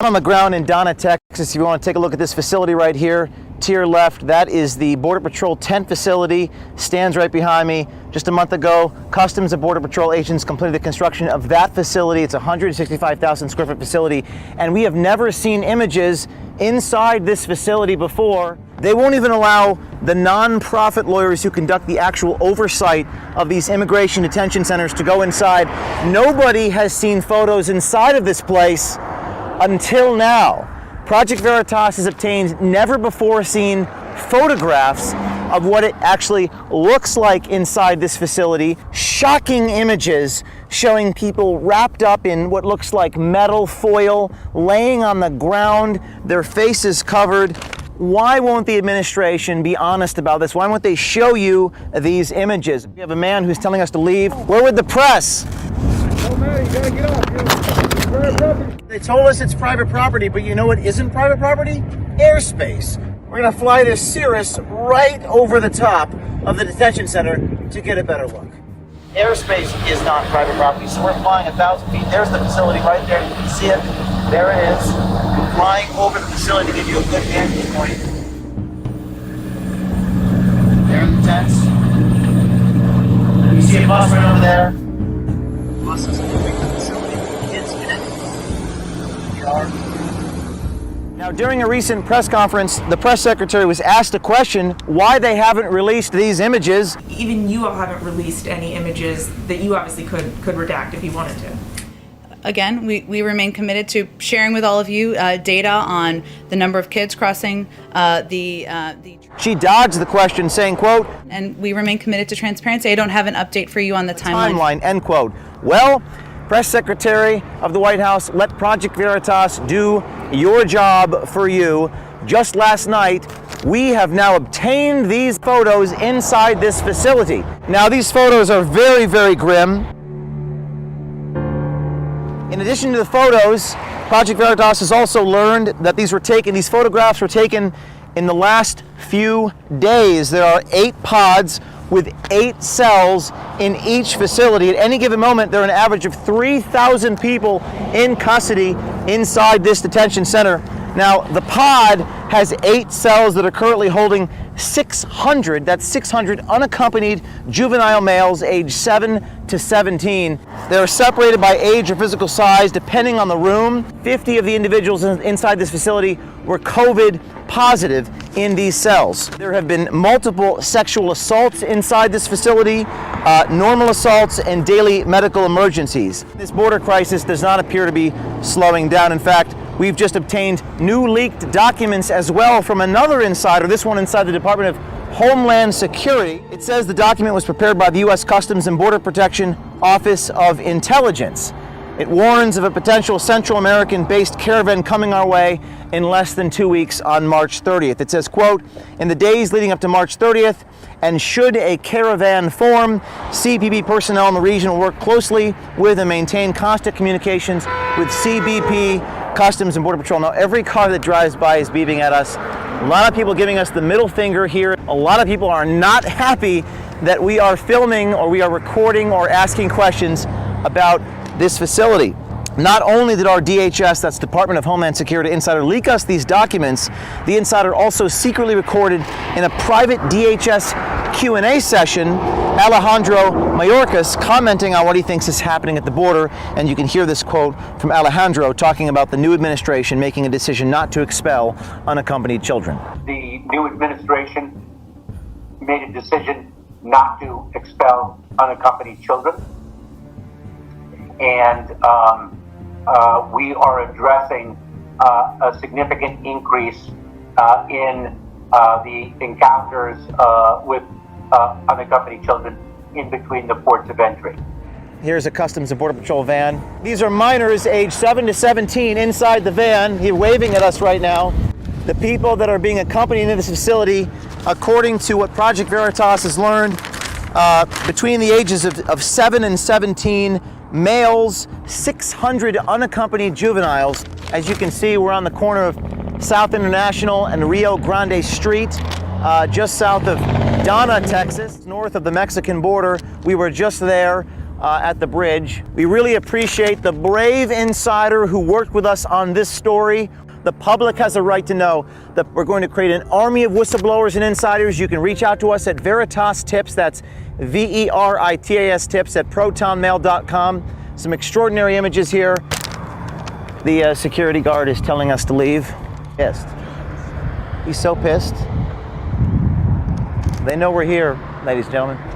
On the ground in Donna, Texas, if you want to take a look at this facility right here, to your left, that is the Border Patrol tent facility, stands right behind me. Just a month ago, Customs and Border Patrol agents completed the construction of that facility. It's a 165,000 square foot facility, and we have never seen images inside this facility before. They won't even allow the non-profit lawyers who conduct the actual oversight of these immigration detention centers to go inside. Nobody has seen photos inside of this place until now. Project Veritas has obtained never-before-seen photographs of what it actually looks like inside this facility. Shocking images showing people wrapped up in what looks like metal foil, laying on the ground, their faces covered. Why won't the administration be honest about this? Why won't they show you these images? We have a man who's telling us to leave. Where would the press? Oh man, you gotta get off. Private property. They told us it's private property, but you know what isn't private property? Airspace. We're gonna fly this Cirrus right over the top of the detention center to get a better look. Airspace is not private property, so we're flying 1,000 feet. There's the facility right there. You can see it. There it is. We're flying over the facility to give you a good vantage point. There are the tents. You see a bus right over there. The bus is moving the facility with kids in it. Now, during a recent press conference, the press secretary was asked a question why they haven't released these images. Even you all haven't released any images that you obviously could redact if you wanted to. Again, we remain committed to sharing with all of you data on the number of kids crossing She dodged the question, saying, quote, and we remain committed to transparency. I don't have an update for you on the timeline. End quote. Well, Press Secretary of the White House, let Project Veritas do your job for you. Just last night, we have now obtained these photos inside this facility. Now, these photos are very, very grim. In addition to the photos, Project Veritas has also learned that these photographs were taken in the last few days. There are 8 pods with 8 cells in each facility. At any given moment, there are an average of 3,000 people in custody inside this detention center. Now, the pod has 8 cells that are currently holding 600, that's 600 unaccompanied juvenile males aged 7 to 17. They're separated by age or physical size depending on the room. 50 of the individuals inside this facility were COVID positive in these cells. There have been multiple sexual assaults inside this facility, normal assaults, and daily medical emergencies. This border crisis does not appear to be slowing down. In fact, we've just obtained new leaked documents as well from another insider, this one inside the Department of Homeland Security. It says the document was prepared by the U.S. Customs and Border Protection Office of Intelligence. It warns of a potential Central American-based caravan coming our way in less than 2 weeks on March 30th. It says, quote, in the days leading up to March 30th, and should a caravan form, CBP personnel in the region will work closely with and maintain constant communications with CBP, Customs and Border Patrol. Now, every car that drives by is beeping at us. A lot of people giving us the middle finger here. A lot of people are not happy that we are filming or we are recording or asking questions about this facility. Not only did our DHS, that's Department of Homeland Security insider, leak us these documents, the insider also secretly recorded in a private DHS Q&A session Alejandro Mayorkas commenting on what he thinks is happening at the border, and you can hear this quote from Alejandro talking about the new administration making a decision not to expel unaccompanied children. The new administration made a decision not to expel unaccompanied children, and we are addressing a significant increase in the encounters with unaccompanied children in between the ports of entry. Here's a Customs and Border Patrol van. These are minors aged 7 to 17 inside the van. He's waving at us right now. The people that are being accompanied into this facility, according to what Project Veritas has learned, between the ages of 7 and 17, males, 600 unaccompanied juveniles. As you can see, we're on the corner of South International and Rio Grande Street, just south of Donna, Texas, north of the Mexican border. We were just there. at the bridge. We really appreciate the brave insider who worked with us on this story. The public has a right to know that we're going to create an army of whistleblowers and insiders. You can reach out to us at VeritasTips, that's VERITAS tips at protonmail.com. Some extraordinary images here. The security guard is telling us to leave. Pissed. He's so pissed. They know we're here, ladies and gentlemen.